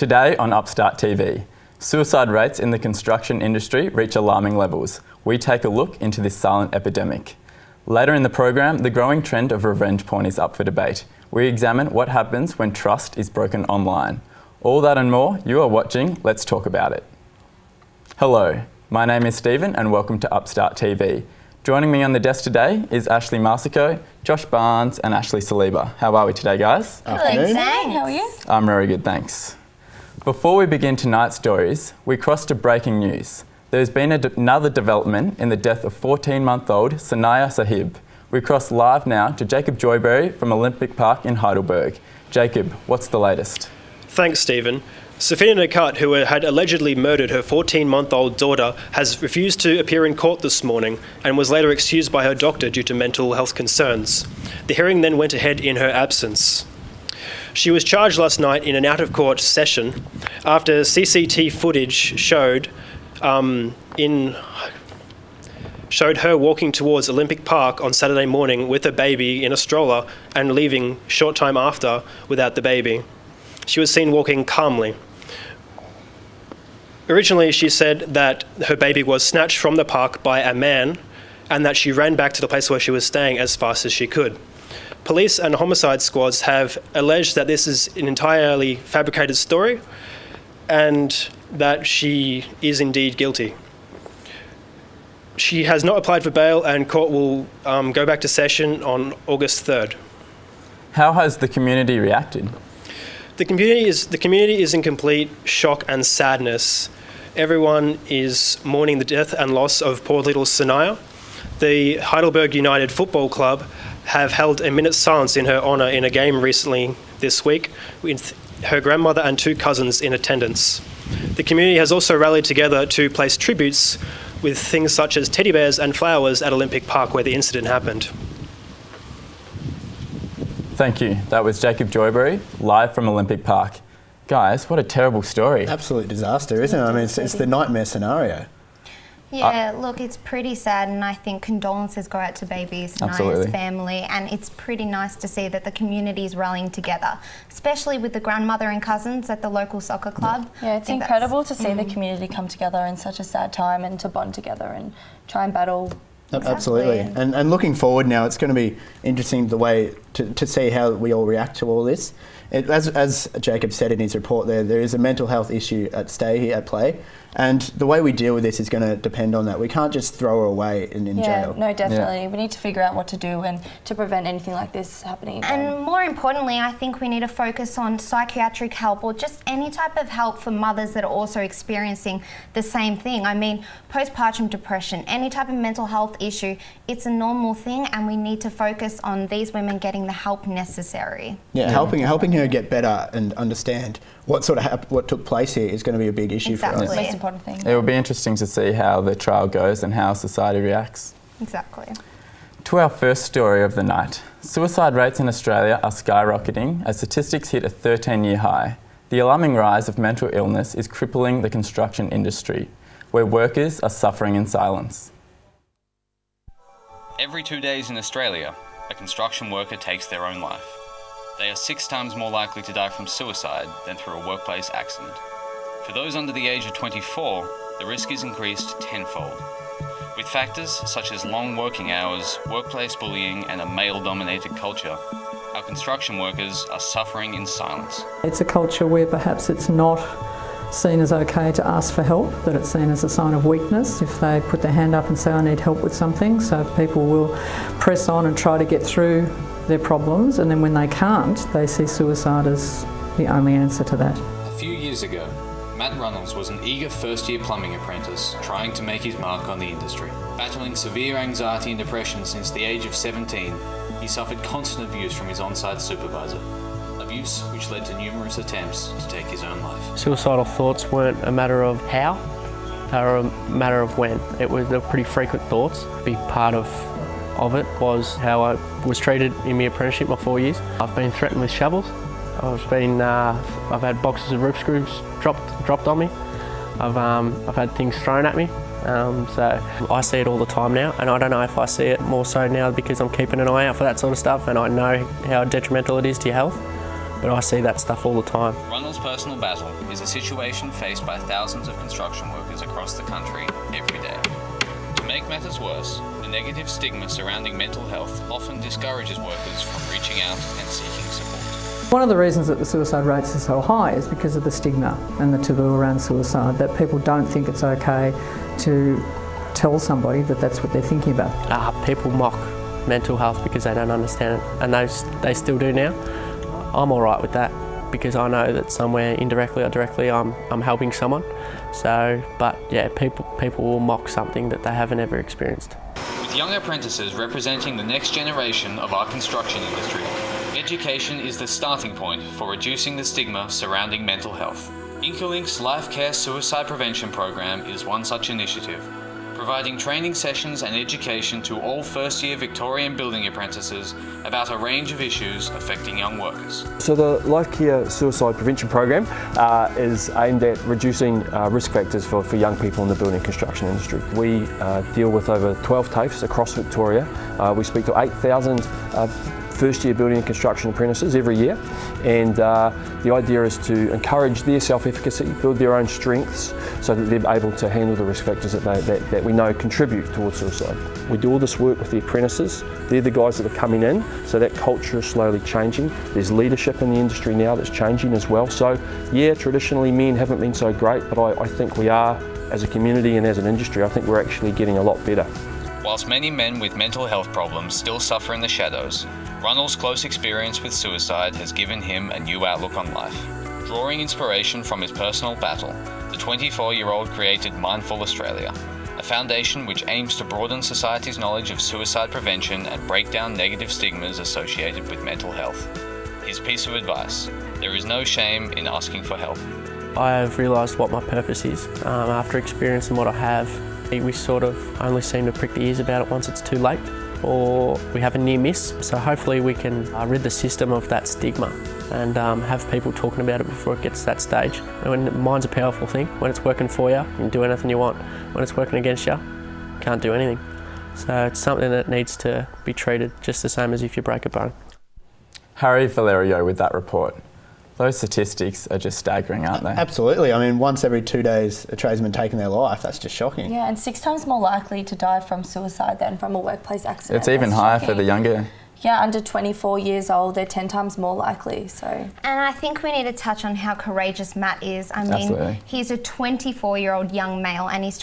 Today on Upstart TV, suicide rates in the construction industry reach alarming levels. We take a look into this silent epidemic. Later in the program, the growing trend of revenge porn is up for debate. We examine what happens when trust is broken online. All that and more, you are watching Let's Talk About It. Hello, my name is Stephen and welcome to Upstart TV. Joining me on the desk today is Ashlee Marsicovetere, Josh Barnes and Ashley Saliba. How are we today, guys? Good, how are you? I'm very good, thanks. Before we begin tonight's stories, we cross to breaking news. There's been another development in the death of 14-month-old Sanaya Sahib. We cross live now to Jacob Joyberry from Olympic Park in Heidelberg. Jacob, what's the latest? Thanks, Stephen. Safina Nakat, who had allegedly murdered her 14-month-old daughter, has refused to appear in court this morning and was later excused by her doctor due to mental health concerns. The hearing then went ahead in her absence. She was charged last night in an out-of-court session after CCTV footage showed her walking towards Olympic Park on Saturday morning with a baby in a stroller and leaving short time after without the baby. She was seen walking calmly. Originally, she said that her baby was snatched from the park by a man and that she ran back to the place where she was staying as fast as she could. Police and homicide squads have alleged that this is an entirely fabricated story and that she is indeed guilty. She has not applied for bail and court will go back to session on August 3rd. How has the community reacted? The community is in complete shock and sadness. Everyone is mourning the death and loss of poor little Sanaya. The Heidelberg United Football Club have held a minute's silence in her honour in a game recently this week, with her grandmother and two cousins in attendance. The community has also rallied together to place tributes with things such as teddy bears and flowers at Olympic Park where the incident happened. Thank you. That was Jacob Joyberry, live from Olympic Park. Guys, what a terrible story. Absolute disaster, isn't it? I mean, it's the nightmare scenario. Yeah, look, it's pretty sad, and I think condolences go out to baby Sanaya's family, and it's pretty nice to see that the community is rallying together, especially with the grandmother and cousins at the local soccer club. Yeah, it's incredible to see the community come together in such a sad time and to bond together and try and battle. Absolutely. And looking forward now, it's going to be interesting the way to see how we all react to all this. As Jacob said in his report there is a mental health issue at play. And the way we deal with this is going to depend on that. We can't just throw her away in jail. No, definitely. Yeah. We need to figure out what to do and to prevent anything like this happening again. And more importantly, I think we need to focus on psychiatric help or just any type of help for mothers that are also experiencing the same thing. I mean, postpartum depression, any type of mental health issue, it's a normal thing, and we need to focus on these women getting the help necessary. Yeah, helping her get better and understand what took place here is going to be a big issue for us. That's the most important thing. It will be interesting to see how the trial goes and how society reacts. Exactly. To our first story of the night. Suicide rates in Australia are skyrocketing as statistics hit a 13-year high. The alarming rise of mental illness is crippling the construction industry, where workers are suffering in silence. Every 2 days in Australia, a construction worker takes their own life. They are 6 times more likely to die from suicide than through a workplace accident. For those under the age of 24, the risk is increased tenfold. With factors such as long working hours, workplace bullying, and a male-dominated culture, our construction workers are suffering in silence. It's a culture where perhaps it's not seen as okay to ask for help, that it's seen as a sign of weakness if they put their hand up and say, I need help with something. So people will press on and try to get through their problems, and then when they can't, they see suicide as the only answer to that. A few years ago, Matt Runnels was an eager first-year plumbing apprentice trying to make his mark on the industry. Battling severe anxiety and depression since the age of 17, he suffered constant abuse from his on-site supervisor. Abuse which led to numerous attempts to take his own life. Suicidal thoughts weren't a matter of how, they were a matter of when. They were pretty frequent thoughts. A big part of it was how I was treated in my apprenticeship, my 4 years. I've been threatened with shovels. I've had boxes of roof screws dropped on me. I've had things thrown at me. So I see it all the time now, and I don't know if I see it more so now because I'm keeping an eye out for that sort of stuff, and I know how detrimental it is to your health. but I see that stuff all the time. Runnels' personal battle is a situation faced by thousands of construction workers across the country every day. To make matters worse, the negative stigma surrounding mental health often discourages workers from reaching out and seeking support. One of the reasons that the suicide rates are so high is because of the stigma and the taboo around suicide, that people don't think it's okay to tell somebody that that's what they're thinking about. People mock mental health because they don't understand it, and they still do now. I'm all right with that because I know that somewhere indirectly or directly I'm helping someone. So, but yeah, people will mock something that they haven't ever experienced. With young apprentices representing the next generation of our construction industry, education is the starting point for reducing the stigma surrounding mental health. Incolinks Life Care Suicide Prevention Program is one such initiative, providing training sessions and education to all first-year Victorian building apprentices about a range of issues affecting young workers. So the Life Care Suicide Prevention Program is aimed at reducing risk factors for young people in the building and construction industry. We deal with over 12 TAFEs across Victoria. We speak to 8,000 first-year building and construction apprentices every year, and the idea is to encourage their self-efficacy, build their own strengths, so that they're able to handle the risk factors that we know contribute towards suicide. We do all this work with the apprentices. They're the guys that are coming in, so that culture is slowly changing. There's leadership in the industry now that's changing as well. So yeah, traditionally men haven't been so great, but I think we are, as a community and as an industry, I think we're actually getting a lot better. Whilst many men with mental health problems still suffer in the shadows, Runnels' close experience with suicide has given him a new outlook on life. Drawing inspiration from his personal battle, the 24-year-old created Mindful Australia, a foundation which aims to broaden society's knowledge of suicide prevention and break down negative stigmas associated with mental health. His piece of advice: there is no shame in asking for help. I have realised what my purpose is after experiencing what I have. We sort of only seem to prick the ears about it once it's too late, or we have a near miss. So hopefully we can rid the system of that stigma and have people talking about it before it gets to that stage. And when mind's a powerful thing. When it's working for you, you can do anything you want. When it's working against you, you can't do anything. So it's something that needs to be treated just the same as if you break a bone. Harry Valerio with that report. Those statistics are just staggering, aren't they? Absolutely. I mean, once every 2 days a tradesman taking their life, that's just shocking. Yeah, and 6 times more likely to die from suicide than from a workplace accident. It's even higher for the younger. Yeah, under 24 years old, they're 10 times more likely, so. And I think we need to touch on how courageous Matt is. I mean, Absolutely. He's a 24-year-old young male, and he's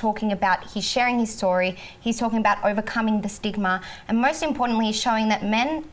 sharing his story, he's talking about overcoming the stigma, and most importantly, he's showing that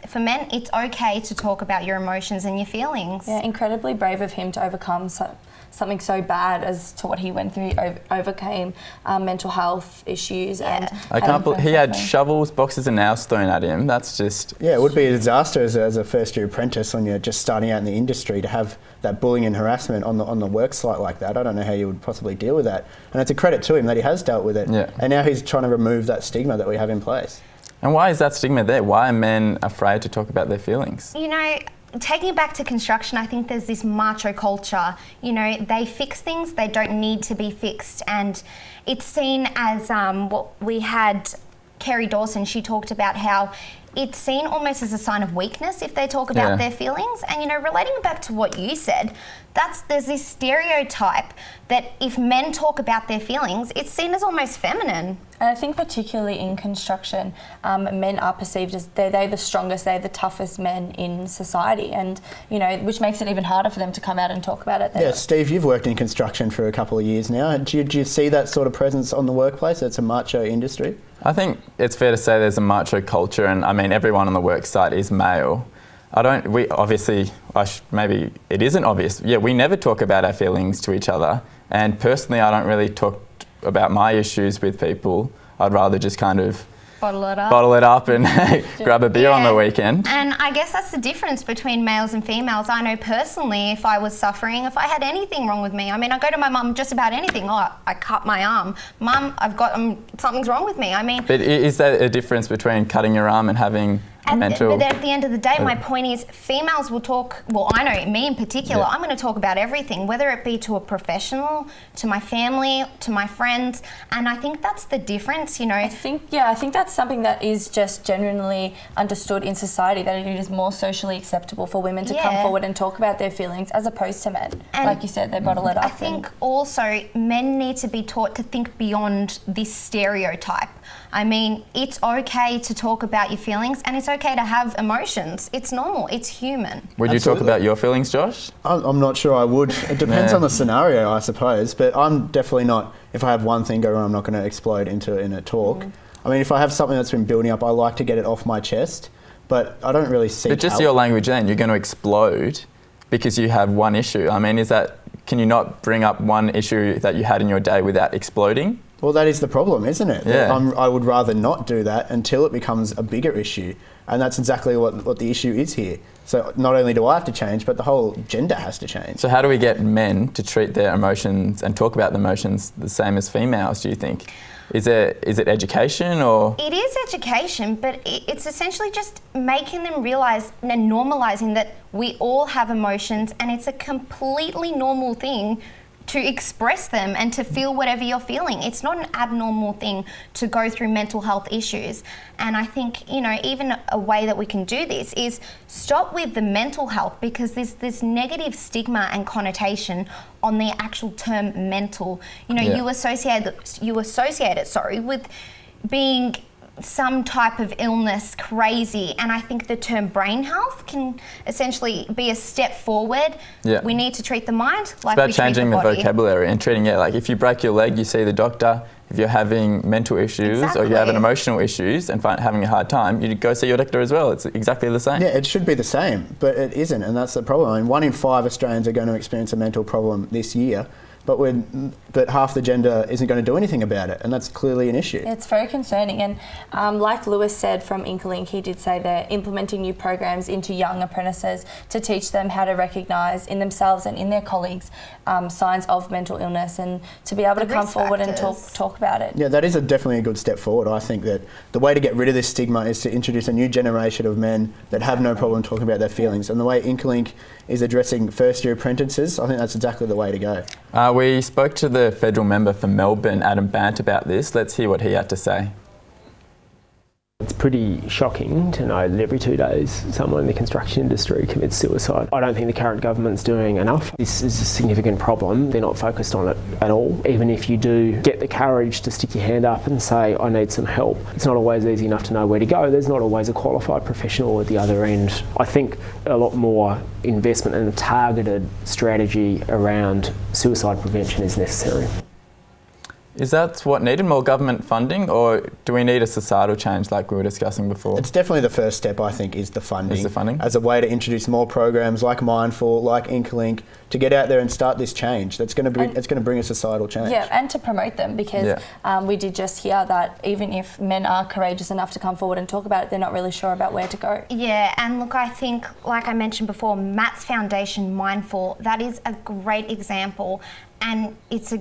for men, it's okay to talk about your emotions and your feelings. Yeah, incredibly brave of him to overcome something so bad as to what he went through. He overcame mental health issues. Yeah. And I can't believe he had shovels, boxes and nails thrown at him. That's just... Yeah, it would be a disaster as a first-year apprentice when you're just starting out in the industry to have that bullying and harassment on the work site like that. I don't know how you would possibly deal with that. And it's a credit to him that he has dealt with it. Yeah. And now he's trying to remove that stigma that we have in place. And why is that stigma there? Why are men afraid to talk about their feelings? You know, taking it back to construction, I think there's this macho culture. You know, they fix things, they don't need to be fixed. And it's seen as what we had Kerry Dawson, she talked about how it's seen almost as a sign of weakness if they talk about their feelings. And, you know, relating back to what you said, there's this stereotype that if men talk about their feelings, it's seen as almost feminine. And I think particularly in construction, men are perceived as they're the strongest, they're the toughest men in society, and you know, which makes it even harder for them to come out and talk about it. Yeah, Steve, you've worked in construction for a couple of years now. Do you see that sort of presence on the workplace? It's a macho industry. I think it's fair to say there's a macho culture, and I mean everyone on the work site is male. Maybe it isn't obvious. Yeah, we never talk about our feelings to each other, and personally I don't really talk about my issues with people. I'd rather just kind of Bottle it up and grab a beer on the weekend. And I guess that's the difference between males and females. I know personally, if I was suffering, if I had anything wrong with me, I mean, I go to my mum just about anything. Oh, I cut my arm. Mum, I've got something's wrong with me. I mean... But is there a difference between cutting your arm and having mental. But at the end of the day, my point is females will talk, well, I know me in particular, I'm going to talk about everything, whether it be to a professional, to my family, to my friends, and I think that's the difference, I think that's something that is just genuinely understood in society, that it is more socially acceptable for women to come forward and talk about their feelings as opposed to men. And like you said, they bottle it up. I think also men need to be taught to think beyond this stereotype. I mean, it's okay to talk about your feelings and it's okay to have emotions. It's normal, it's human. Would you talk about your feelings, Josh? I'm not sure I would. It depends on the scenario, I suppose, but I'm definitely not, if I have one thing go wrong, I'm not going to explode in a talk. I mean, if I have something that's been building up, I like to get it off my chest, but I don't really seek But just help. your language then, you're going to explode because you have one issue. I mean, can you not bring up one issue that you had in your day without exploding? Well, that is the problem, isn't it? Yeah. I would rather not do that until it becomes a bigger issue. And that's exactly what the issue is here. So not only do I have to change, but the whole gender has to change. So how do we get men to treat their emotions and talk about the emotions the same as females, do you think? Is it education or...? It is education, but it's essentially just making them realise and normalising that we all have emotions and it's a completely normal thing to express them and to feel whatever you're feeling. It's not an abnormal thing to go through mental health issues. And I think, even a way that we can do this is stop with the mental health, because there's this negative stigma and connotation on the actual term mental. You associate it with being some type of illness, crazy, and I think the term brain health can essentially be a step forward. Yeah. We need to treat the mind like it's we about changing treat the the body. vocabulary and treating it like if you break your leg, you see the doctor. If you're having mental issues or you're having emotional issues and having a hard time, you go see your doctor as well. It's exactly the same. Yeah, it should be the same, but it isn't, and that's the problem. I mean, 1 in 5 Australians are going to experience a mental problem this year, but half the gender isn't going to do anything about it, and that's clearly an issue. It's very concerning, and like Lewis said from Inklink, he did say they're implementing new programs into young apprentices to teach them how to recognise in themselves and in their colleagues signs of mental illness, and to be able to come forward and talk about it. Yeah, that is definitely a good step forward. I think that the way to get rid of this stigma is to introduce a new generation of men that have no problem talking about their feelings, and the way Inklink is addressing first-year apprentices, I think that's exactly the way to go. We spoke to the federal member for Melbourne, Adam Bant, about this. Let's hear what he had to say. It's pretty shocking to know that every 2 days someone in the construction industry commits suicide. I don't think the current government's doing enough. This is a significant problem. They're not focused on it at all. Even if you do get the courage to stick your hand up and say, I need some help, it's not always easy enough to know where to go. There's not always a qualified professional at the other end. I think a lot more investment and a targeted strategy around suicide prevention is necessary. Is that what needed, more government funding, or do we need a societal change like we were discussing before? It's definitely the first step, I think, is the funding. Is the funding? As a way to introduce more programs like Mindful, like Inklink, to get out there and start this change. It's going to bring a societal change. Yeah, and to promote them, because we did just hear that even if men are courageous enough to come forward and talk about it, they're not really sure about where to go. Yeah, and look, I think, like I mentioned before, Matt's foundation, Mindful, that is a great example, and it's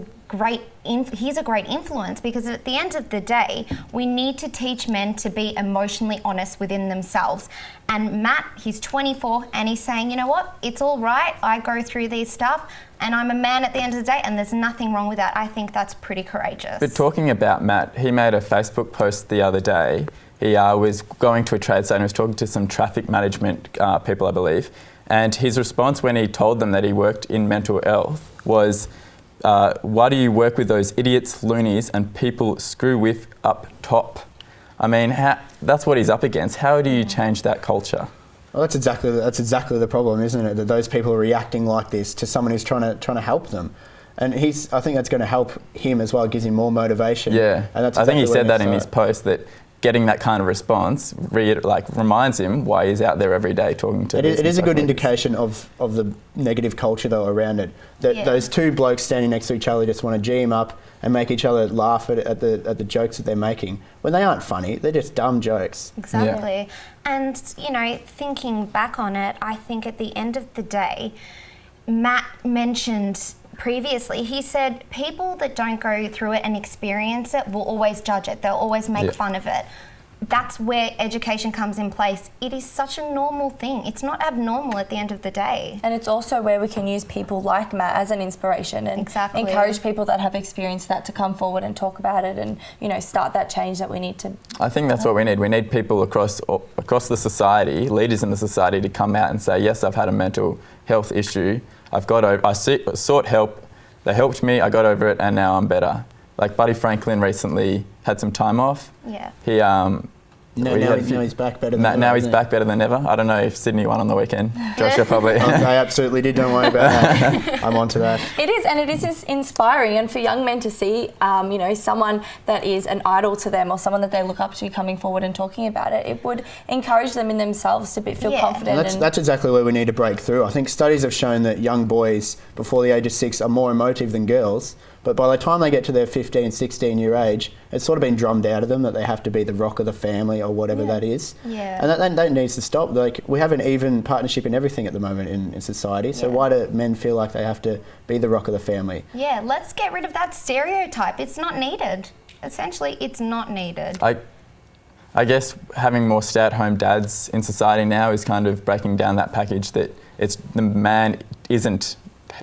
he's a great influence, because at the end of the day, we need to teach men to be emotionally honest within themselves. And Matt, he's 24 and he's saying, you know what, it's all right, I go through these stuff and I'm a man at the end of the day, and there's nothing wrong with that. I think that's pretty courageous. But talking about Matt, he made a Facebook post the other day. He was going to a trade site and was talking to some traffic management people, I believe. And his response when he told them that he worked in mental health was, why do you work with those idiots, loonies, and people screw with up top? I mean, that's what he's up against. How do you change that culture? Well, that's exactly the problem, isn't it? That those people are reacting like this to someone who's trying to help them, and I think that's going to help him as well. It gives him more motivation. Yeah, and that's I think he said that in start. his post, that getting that kind of response reminds him why he's out there every day talking to. It is a good indication of the negative culture though around it. That those two blokes standing next to each other just want to G him up and make each other laugh at the jokes that they're making when they aren't funny. They're just dumb jokes. Exactly. Yeah. And thinking back on it, I think at the end of the day, Matt mentioned previously, he said people that don't go through it and experience it will always judge it. They'll always make fun of it. that's where education comes in place. It is such a normal thing. It's not abnormal at the end of the day. And it's also where we can use people like Matt as an inspiration and Exactly. encourage people that have experienced that to come forward and talk about it and, you know, start that change that we need to. I think that's what we need. We need people across the society, leaders in the society, to come out and say, yes, I've had a mental health issue. I sought help. They helped me. I got over it, and now I'm better. Like Buddy Franklin recently had some time off. Yeah. He Now he's back better than ever. Now he's back better than ever. I don't know if Sydney won on the weekend. Josh, you're probably... I absolutely did. Don't worry about that. I'm onto that. It is, and it is inspiring, and for young men to see, you know, someone that is an idol to them or someone that they look up to coming forward and talking about it, it would encourage them in themselves to feel confident. And that's exactly where we need to break through. I think studies have shown that young boys before the age of 6 are more emotive than girls. But by the time they get to their 15, 16-year age, it's sort of been drummed out of them that they have to be the rock of the family or whatever that is. Yeah. And that needs to stop. Like, we have an even partnership in everything at the moment in society. So why do men feel like they have to be the rock of the family? Yeah, let's get rid of that stereotype. It's not needed. Essentially, it's not needed. I guess having more stay-at-home dads in society now is kind of breaking down that package that the man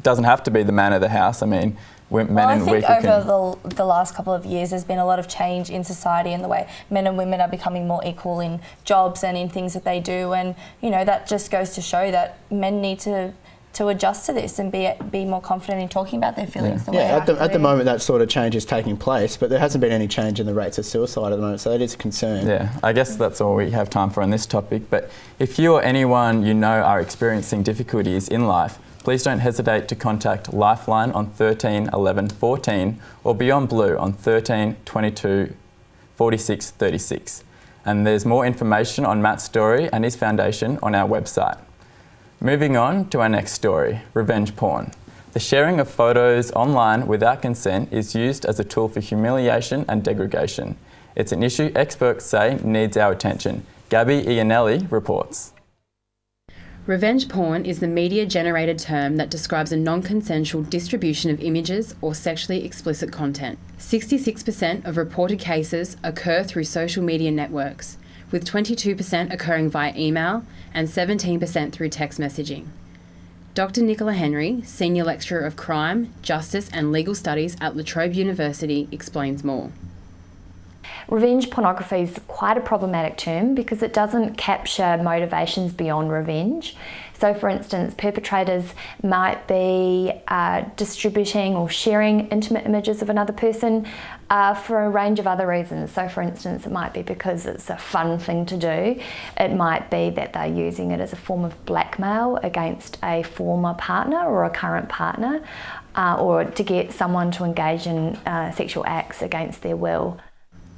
doesn't have to be the man of the house. I mean, I think over the last couple of years there's been a lot of change in society in the way men and women are becoming more equal in jobs and in things that they do, and you know that just goes to show that men need to adjust to this and be more confident in talking about their feelings. At the moment that sort of change is taking place, but there hasn't been any change in the rates of suicide at the moment, so that is a concern. Yeah, I guess that's all we have time for on this topic, but if you or anyone you know are experiencing difficulties in life, please don't hesitate to contact Lifeline on 13 11 14 or Beyond Blue on 13 22 46 36. And there's more information on Matt's story and his foundation on our website. Moving on to our next story, revenge porn. The sharing of photos online without consent is used as a tool for humiliation and degradation. It's an issue experts say needs our attention. Gabby Ianelli reports. Revenge porn is the media-generated term that describes a non-consensual distribution of images or sexually explicit content. 66% of reported cases occur through social media networks, with 22% occurring via email and 17% through text messaging. Dr. Nicola Henry, Senior Lecturer of Crime, Justice and Legal Studies at La Trobe University, explains more. Revenge pornography is quite a problematic term because it doesn't capture motivations beyond revenge. So for instance, perpetrators might be distributing or sharing intimate images of another person for a range of other reasons. So for instance, it might be because it's a fun thing to do. It might be that they're using it as a form of blackmail against a former partner or a current partner, or to get someone to engage in sexual acts against their will.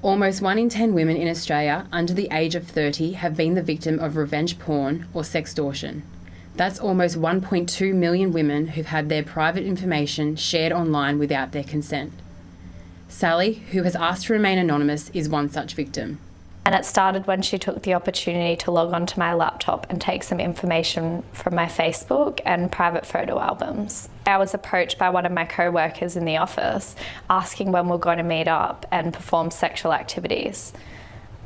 Almost 1 in 10 women in Australia under the age of 30 have been the victim of revenge porn or sextortion. That's almost 1.2 million women who've had their private information shared online without their consent. Sally, who has asked to remain anonymous, is one such victim. And it started when she took the opportunity to log onto my laptop and take some information from my Facebook and private photo albums. I was approached by one of my co-workers in the office asking when we're going to meet up and perform sexual activities.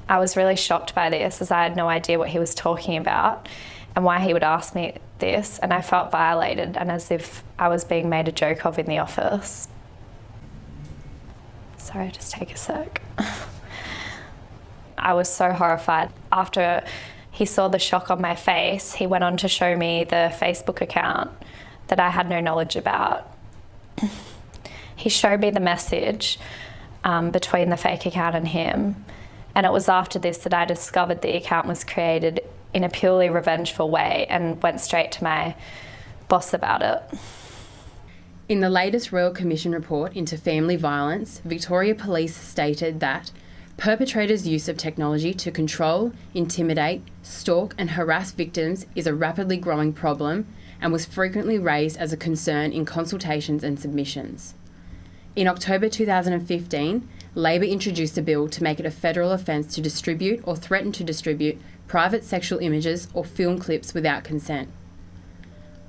I was really shocked by this, as I had no idea what he was talking about and why he would ask me this, and I felt violated and as if I was being made a joke of in the office. Sorry, just take a sec. I was so horrified. After he saw the shock on my face, he went on to show me the Facebook account that I had no knowledge about. He showed me the message between the fake account and him, and it was after this that I discovered the account was created in a purely revengeful way and went straight to my boss about it. In the latest Royal Commission report into family violence, Victoria Police stated that perpetrators' use of technology to control, intimidate, stalk and harass victims is a rapidly growing problem and was frequently raised as a concern in consultations and submissions. In October 2015, Labor introduced a bill to make it a federal offence to distribute or threaten to distribute private sexual images or film clips without consent.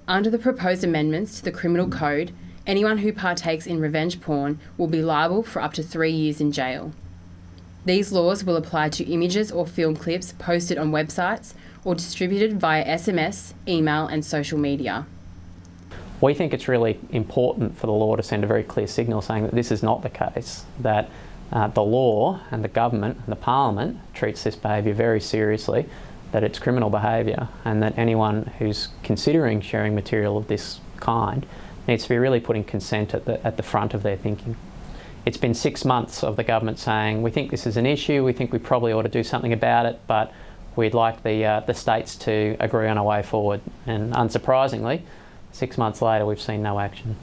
Under the proposed amendments to the Criminal Code, anyone who partakes in revenge porn will be liable for up to 3 years in jail. These laws will apply to images or film clips posted on websites or distributed via SMS, email and social media. We think it's really important for the law to send a very clear signal saying that this is not the case, that the law and the government and the parliament treats this behaviour very seriously, that it's criminal behaviour, and that anyone who's considering sharing material of this kind needs to be really putting consent at the front of their thinking. It's been 6 months of the government saying, we think this is an issue, we think we probably ought to do something about it, but we'd like the states to agree on a way forward. And unsurprisingly, 6 months later, we've seen no action.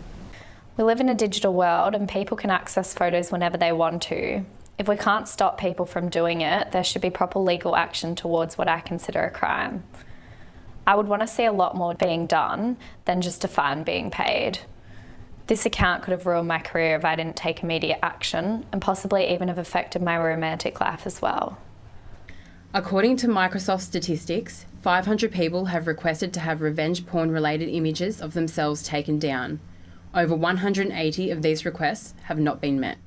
We live in a digital world and people can access photos whenever they want to. If we can't stop people from doing it, there should be proper legal action towards what I consider a crime. I would want to see a lot more being done than just a fine being paid. This account could have ruined my career if I didn't take immediate action, and possibly even have affected my romantic life as well. According to Microsoft statistics, 500 people have requested to have revenge porn related images of themselves taken down. Over 180 of these requests have not been met.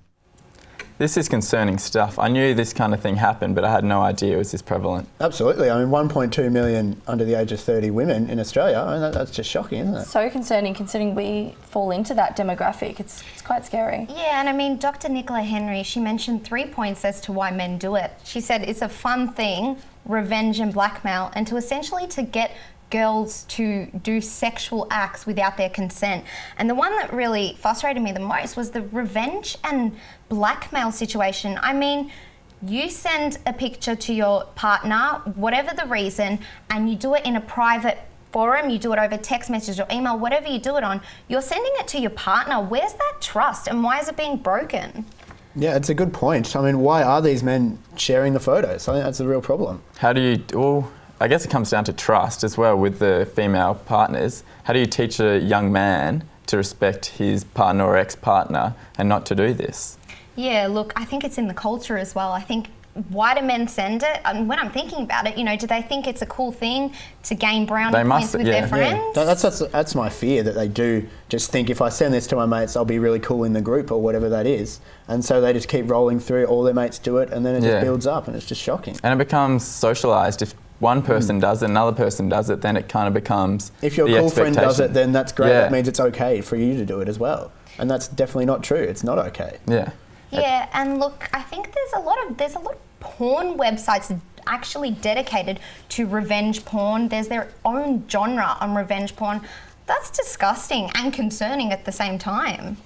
This is concerning stuff. I knew this kind of thing happened, but I had no idea it was this prevalent. Absolutely. I mean, 1.2 million under the age of 30 women in Australia. I mean, that's just shocking, isn't it? So concerning, considering we fall into that demographic. It's quite scary. Yeah, and I mean, Dr. Nicola Henry, she mentioned 3 points as to why men do it. She said it's a fun thing, revenge and blackmail, and to essentially to get girls to do sexual acts without their consent. And the one that really frustrated me the most was the revenge and blackmail situation. I mean, you send a picture to your partner, whatever the reason, and you do it in a private forum, you do it over text message or email, whatever you do it on, you're sending it to your partner. Where's that trust and why is it being broken? Yeah, it's a good point. I mean, why are these men sharing the photos? I think that's the real problem. How do you, well, I guess it comes down to trust as well with the female partners. How do you teach a young man to respect his partner or ex-partner and not to do this? Yeah, look, I think it's in the culture as well. I think, why do men send it? And when I'm thinking about it, you know, do they think it's a cool thing to gain brownie points with their friends? Yeah. That's my fear, that they do just think, if I send this to my mates, I'll be really cool in the group or whatever that is. And so they just keep rolling through, all their mates do it, and then it just builds up, and it's just shocking. And it becomes socialised. If one person does it, another person does it, then it kind of becomes If your cool friend does it, then that's great. That means it's okay for you to do it as well. And that's definitely not true. It's not okay. Yeah. Yeah, and look, I think there's a lot of porn websites actually dedicated to revenge porn. There's their own genre on revenge porn. That's disgusting and concerning at the same time.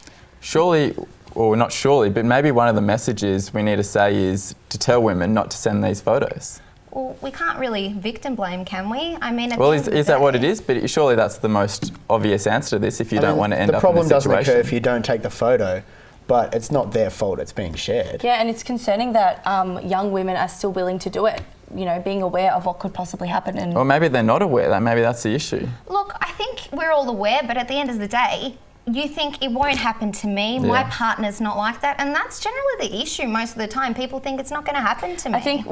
Surely, or not surely, but maybe one of the messages we need to say is to tell women not to send these photos. Well, we can't really victim blame, can we? I mean, well, is that what it is? But surely that's the most obvious answer to this if you don't want to end up in this situation. The problem doesn't occur if you don't take the photo, but it's not their fault, it's being shared. Yeah, and it's concerning that young women are still willing to do it, you know, being aware of what could possibly happen. And or maybe they're not aware, maybe that's the issue. Look, I think we're all aware, but at the end of the day, you think it won't happen to me, my partner's not like that, and that's generally the issue most of the time. People think it's not going to happen to me. I think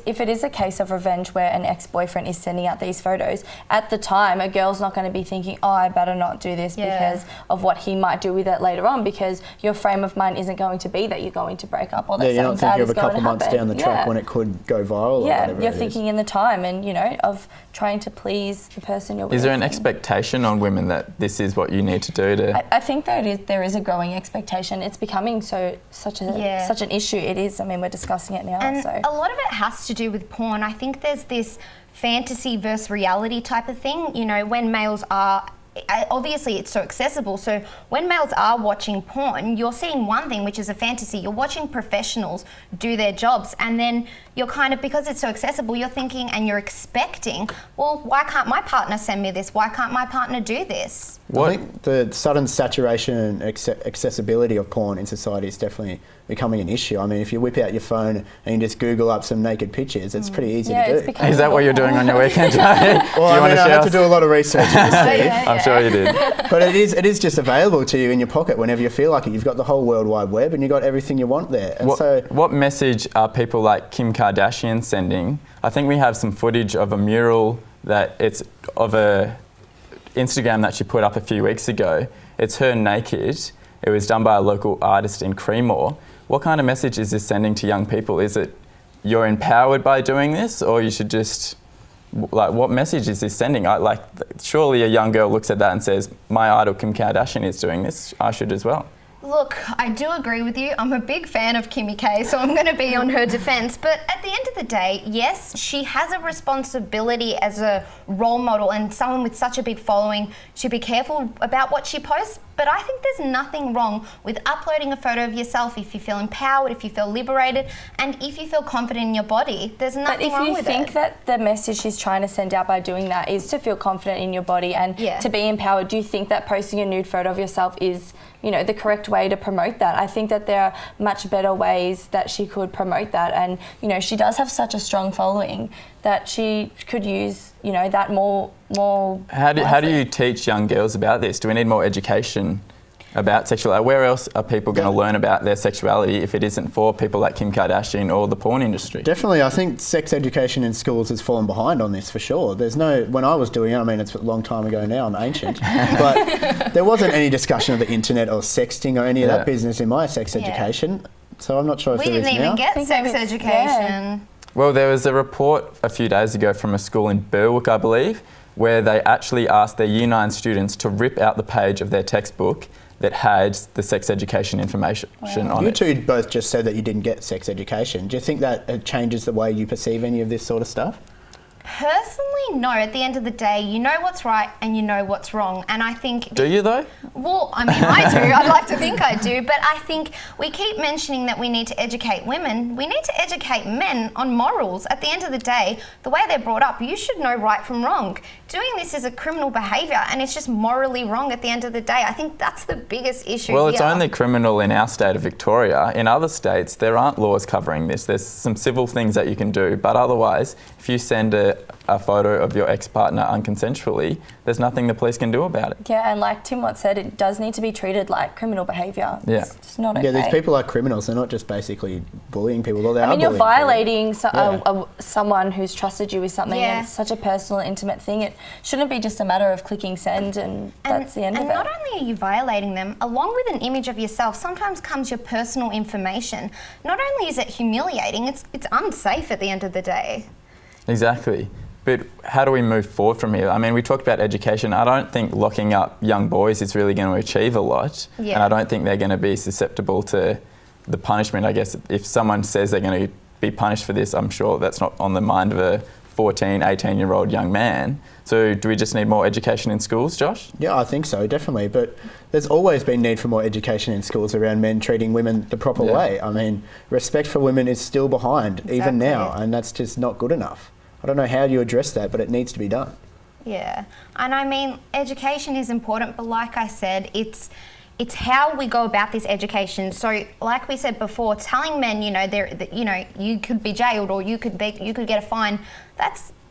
if it is a case of revenge where an ex-boyfriend is sending out these photos, at the time a girl's not going to be thinking, oh, I better not do this because of what he might do with it later on, because your frame of mind isn't going to be that you're going to break up or that you're not something bad thinking is of a going couple to months happen. down the track when it could go viral or whatever you're thinking in the time and, you know, of trying to please the person you're with. Is there an expectation on women that this is what you need to do to... I think that there is a growing expectation. It's becoming such an issue. It is. I mean, we're discussing it now. And so a lot of it has to do with porn. I think there's this fantasy versus reality type of thing. You know, when males are... Obviously, it's so accessible. So when males are watching porn, you're seeing one thing, which is a fantasy. You're watching professionals do their jobs, and then you're kind of, because it's so accessible, you're thinking and you're expecting, well, why can't my partner send me this? Why can't my partner do this? I think the sudden saturation and accessibility of porn in society is definitely becoming an issue. I mean, if you whip out your phone and you just Google up some naked pictures, it's pretty easy to do. Is that what you're doing on your weekend, Jay? Well, I had to do a lot of research on this, Steve. I'm sure you did. But it is just available to you in your pocket whenever you feel like it. You've got the whole World Wide Web and you've got everything you want there. And what message are people like Kim Kardashian sending? I think we have some footage of a mural that it's of a Instagram that she put up a few weeks ago. It's her naked. It was done by a local artist in Creemore. What kind of message is this sending to young people? Is it you're empowered by doing this, or you should just, like, what message is this sending? Surely a young girl looks at that and says, my idol Kim Kardashian is doing this, I should as well. Look, I do agree with you. I'm a big fan of Kimmy K, so I'm going to be on her defence. But at the end of the day, yes, she has a responsibility as a role model and someone with such a big following. She'd be careful about what she posts. But I think there's nothing wrong with uploading a photo of yourself if you feel empowered, if you feel liberated, and if you feel confident in your body. There's nothing wrong with it. But if you think that the message she's trying to send out by doing that is to feel confident in your body and to be empowered, do you think that posting a nude photo of yourself is, you know, the correct way to promote that? I think that there are much better ways that she could promote that, and, you know, she does have such a strong following that she could use, you know, that more. How do you teach young girls about this? Do we need more education about sexuality? Where else are people going to learn about their sexuality if it isn't for people like Kim Kardashian or the porn industry? Definitely, I think sex education in schools has fallen behind on this for sure. When I was doing it, I mean, it's a long time ago now, I'm ancient, but there wasn't any discussion of the internet or sexting or any of that business in my sex education. So I'm not sure if there is now. We didn't even get sex education. Well, there was a report a few days ago from a school in Berwick, I believe, where they actually asked their Year 9 students to rip out the page of their textbook that had the sex education information on it. You two both just said that you didn't get sex education. Do you think that changes the way you perceive any of this sort of stuff? Personally, no. At the end of the day, you know what's right and you know what's wrong. And I think... Do you, though? Well, I mean, I do. I'd like to think I do. But I think we keep mentioning that we need to educate women. We need to educate men on morals. At the end of the day, the way they're brought up, you should know right from wrong. Doing this is a criminal behaviour and it's just morally wrong at the end of the day. I think that's the biggest issue Well, here. it's only criminal in our state of Victoria. In other states, there aren't laws covering this. There's some civil things that you can do. But otherwise, if you send a photo of your ex-partner unconsensually, there's nothing the police can do about it. Yeah, and like Tim Watt said, it does need to be treated like criminal behaviour. It's just not okay. Yeah, these people are criminals. They're not just basically bullying people. Or you're violating someone who's trusted you with something, and it's such a personal, intimate thing. It shouldn't be just a matter of clicking send and that's the end of it. And not only are you violating them, along with an image of yourself, sometimes comes your personal information. Not only is it humiliating, it's unsafe at the end of the day. Exactly. But how do we move forward from here? I mean, we talked about education. I don't think locking up young boys is really going to achieve a lot. Yeah. And I don't think they're going to be susceptible to the punishment. I guess if someone says they're going to be punished for this, I'm sure that's not on the mind of a 14, 18-year-old young man. So do we just need more education in schools, Josh? Yeah, I think so, definitely. But there's always been need for more education in schools around men treating women the proper way. I mean, respect for women is still behind, even now, and that's just not good enough. I don't know how you address that, but it needs to be done. Yeah, and I mean, education is important, but like I said, it's how we go about this education. So, like we said before, telling men, you could be jailed or you could get a fine.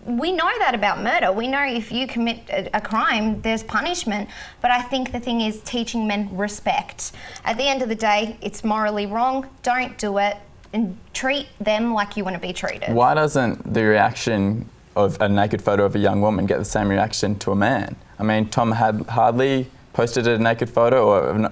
We know that about murder. We know if you commit a crime, there's punishment. But I think the thing is teaching men respect. At the end of the day, it's morally wrong. Don't do it. And treat them like you want to be treated. Why doesn't the reaction of a naked photo of a young woman get the same reaction to a man? I mean, Tom Hardley posted a naked photo, or a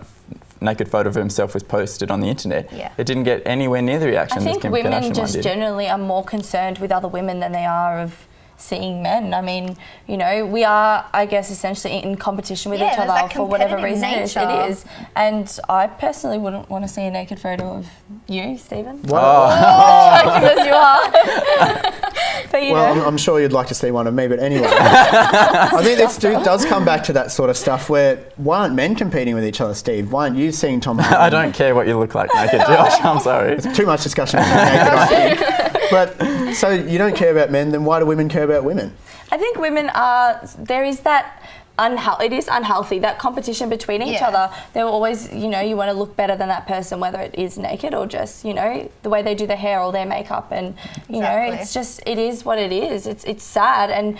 naked photo of himself was posted on the internet. Yeah. It didn't get anywhere near the reaction I think Kim Kardashian women just did. generally are more concerned with other women than they are of seeing men. I mean, we are, I guess, essentially in competition with each other for whatever reason it is. And I personally wouldn't want to see a naked photo of you, Stephen. As you are. But, I'm sure you'd like to see one of me, but anyway. I think this does come back to that sort of stuff where, why aren't men competing with each other, Steve? Why aren't you seeing Tom Hardy? I don't care what you look like naked, Josh. I'm sorry. It's too much discussion about naked, I think. But, so you don't care about men, then why do women care about women? I think women there is that... it is unhealthy, that competition between each other. They're always, you want to look better than that person, whether it is naked or just, the way they do their hair or their makeup. And, it's just, it is what it is. It's sad. And,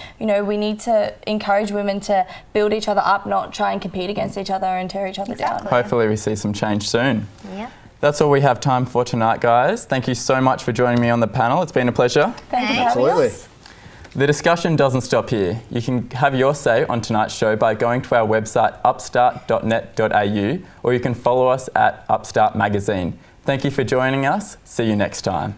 we need to encourage women to build each other up, not try and compete against each other and tear each other down. Hopefully we see some change soon. Yeah. That's all we have time for tonight, guys. Thank you so much for joining me on the panel. It's been a pleasure. Thank you for having us. The discussion doesn't stop here. You can have your say on tonight's show by going to our website upstart.net.au, or you can follow us at Upstart Magazine. Thank you for joining us. See you next time.